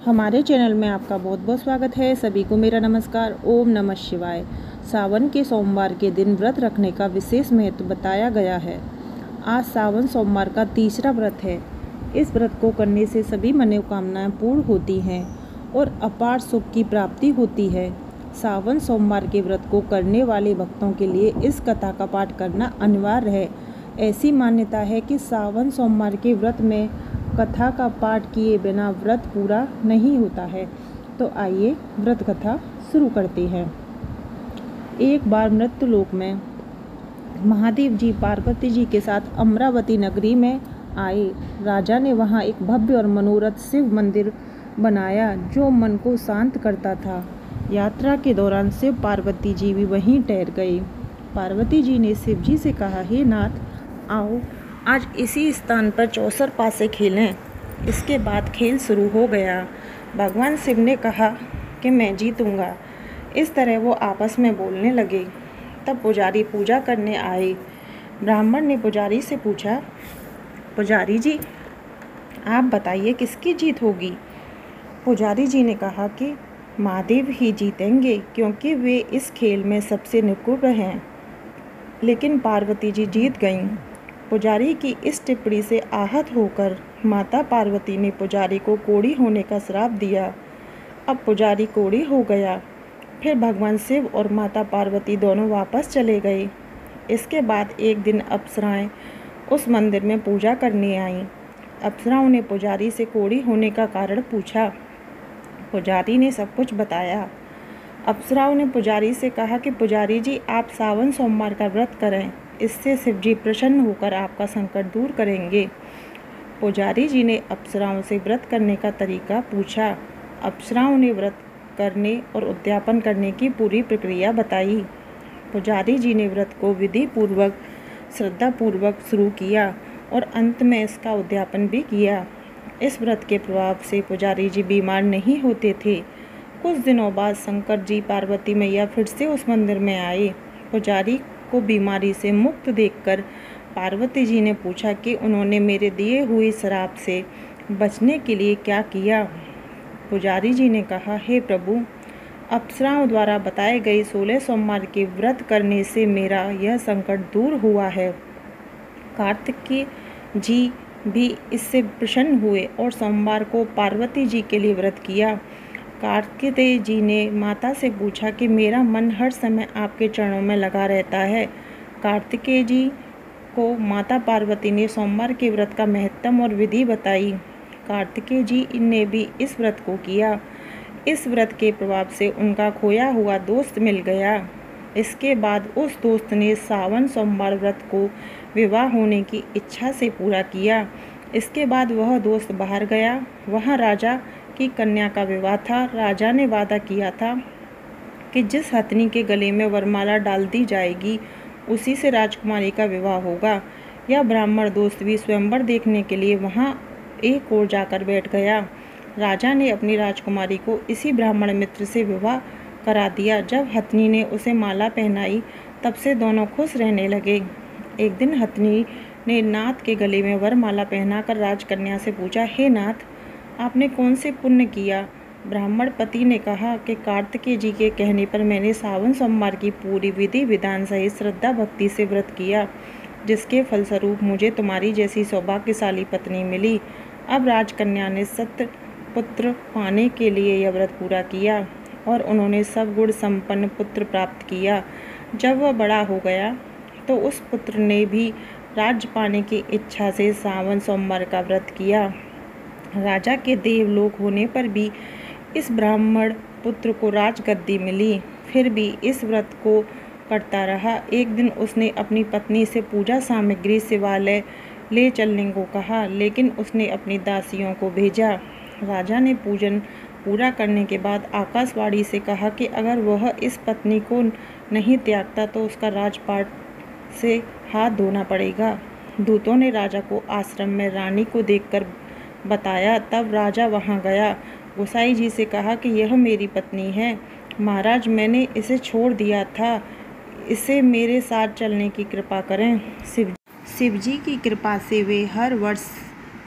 हमारे चैनल में आपका बहुत बहुत स्वागत है। सभी को मेरा नमस्कार। ओम नमः शिवाय। सावन के सोमवार के दिन व्रत रखने का विशेष महत्व बताया गया है। आज सावन सोमवार का तीसरा व्रत है। इस व्रत को करने से सभी मनोकामनाएं पूर्ण होती हैं और अपार सुख की प्राप्ति होती है। सावन सोमवार के व्रत को करने वाले भक्तों के लिए इस कथा का पाठ करना अनिवार्य है। ऐसी मान्यता है कि सावन सोमवार के व्रत में कथा का पाठ किए बिना व्रत पूरा नहीं होता है। तो आइए व्रत कथा शुरू करते हैं। एक बार मृत्युलोक में महादेव जी पार्वती जी के साथ अमरावती नगरी में आए। राजा ने वहां एक भव्य और मनोरथ शिव मंदिर बनाया जो मन को शांत करता था। यात्रा के दौरान शिव पार्वती जी भी वहीं ठहर गए। पार्वती जी ने शिव जी से कहा, हे नाथ, आओ आज इसी स्थान पर 64 पासे खेलें। इसके बाद खेल शुरू हो गया। भगवान शिव ने कहा कि मैं जीतूंगा। इस तरह वो आपस में बोलने लगे। तब पुजारी पूजा करने आए। ब्राह्मण ने पुजारी से पूछा, पुजारी जी आप बताइए किसकी जीत होगी। पुजारी जी ने कहा कि महादेव ही जीतेंगे क्योंकि वे इस खेल में सबसे निपुण हैं। लेकिन पार्वती जी जीत गईं। पुजारी की इस टिप्पणी से आहत होकर माता पार्वती ने पुजारी को कोढ़ी होने का श्राप दिया। अब पुजारी कोढ़ी हो गया। फिर भगवान शिव और माता पार्वती दोनों वापस चले गए। इसके बाद एक दिन अप्सराएं उस मंदिर में पूजा करने आईं। अप्सराओं ने पुजारी से कोढ़ी होने का कारण पूछा। पुजारी ने सब कुछ बताया। अप्सराओं ने पुजारी से कहा कि पुजारी जी आप सावन सोमवार का व्रत करें, इससे शिव जी प्रसन्न होकर आपका संकट दूर करेंगे। पुजारी जी ने अप्सराओं से व्रत करने का तरीका पूछा। अप्सराओं ने व्रत करने और उद्यापन करने की पूरी प्रक्रिया बताई। पुजारी जी ने व्रत को विधि पूर्वक श्रद्धापूर्वक शुरू किया और अंत में इसका उद्यापन भी किया। इस व्रत के प्रभाव से पुजारी जी बीमार नहीं होते थे। कुछ दिनों बाद शंकर जी पार्वती मैया फिर से उस मंदिर में आए। पुजारी को बीमारी से मुक्त देखकर पार्वती जी ने पूछा कि उन्होंने मेरे दिए हुए श्राप से बचने के लिए क्या किया। पुजारी जी ने कहा, हे प्रभु, अप्सराओं द्वारा बताए गए 16 सोमवार के व्रत करने से मेरा यह संकट दूर हुआ है। कार्तिकेय जी भी इससे प्रसन्न हुए और सोमवार को पार्वती जी के लिए व्रत किया। कार्तिकेय जी ने माता से पूछा कि मेरा मन हर समय आपके चरणों में लगा रहता है। कार्तिकेय जी को माता पार्वती ने सोमवार के व्रत का महत्व और विधि बताई। कार्तिकेय जी ने भी इस व्रत को किया। इस व्रत के प्रभाव से उनका खोया हुआ दोस्त मिल गया। इसके बाद उस दोस्त ने सावन सोमवार व्रत को विवाह होने की इच्छा से पूरा किया। इसके बाद वह दोस्त बाहर गया। वहाँ राजा की कन्या का विवाह था। राजा ने वादा किया था कि जिस हथनी के गले में वरमाला डाल दी जाएगी उसी से राजकुमारी का विवाह होगा। यह ब्राह्मण दोस्त भी स्वयंवर देखने के लिए वहां एक ओर जाकर बैठ गया। राजा ने अपनी राजकुमारी को इसी ब्राह्मण मित्र से विवाह करा दिया। जब हथनी ने उसे माला पहनाई तब से दोनों खुश रहने लगे। एक दिन हथनी ने नाथ के गले में वरमाला पहनाकर राजकन्या से पूछा, हे नाथ, आपने कौन से पुण्य किया। ब्राह्मण पति ने कहा कि कार्तिकेय जी के कहने पर मैंने सावन सोमवार की पूरी विधि विधान सहित श्रद्धा भक्ति से व्रत किया, जिसके फलस्वरूप मुझे तुम्हारी जैसी सौभाग्यशाली पत्नी मिली। अब राजकन्या ने सत्य पुत्र पाने के लिए यह व्रत पूरा किया और उन्होंने सब गुण संपन्न पुत्र प्राप्त किया। जब वह बड़ा हो गया तो उस पुत्र ने भी राज्य पाने की इच्छा से सावन सोमवार का व्रत किया। राजा के देवलोक होने पर भी इस ब्राह्मण पुत्र को राजगद्दी मिली। फिर भी इस व्रत को करता रहा। एक दिन उसने अपनी पत्नी से पूजा सामग्री शिवालय ले चलने को कहा, लेकिन उसने अपनी दासियों को भेजा। राजा ने पूजन पूरा करने के बाद आकाशवाणी से कहा कि अगर वह इस पत्नी को नहीं त्यागता तो उसका राजपाट से हाथ धोना पड़ेगा। दूतों ने राजा को आश्रम में रानी को देखकर बताया। तब राजा वहां गया। गोसाई जी से कहा कि यह मेरी पत्नी है। महाराज, मैंने इसे छोड़ दिया था, इसे मेरे साथ चलने की कृपा करें। शिव जी की कृपा से वे हर वर्ष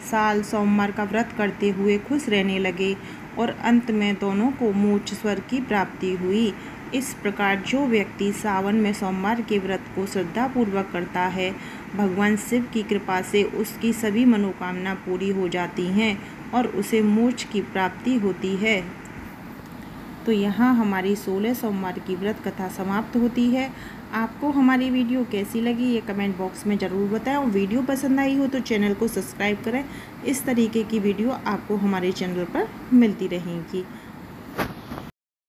साल सोमवार का व्रत करते हुए खुश रहने लगे और अंत में दोनों को मोक्ष स्वर्ग की प्राप्ति हुई। इस प्रकार जो व्यक्ति सावन में सोमवार के व्रत को श्रद्धापूर्वक करता है, भगवान शिव की कृपा से उसकी सभी मनोकामना पूरी हो जाती हैं और उसे मोक्ष की प्राप्ति होती है। तो यहाँ हमारी 16 सोमवार की व्रत कथा समाप्त होती है। आपको हमारी वीडियो कैसी लगी ये कमेंट बॉक्स में ज़रूर बताएं और वीडियो पसंद आई हो तो चैनल को सब्सक्राइब करें। इस तरीके की वीडियो आपको हमारे चैनल पर मिलती रहेंगी।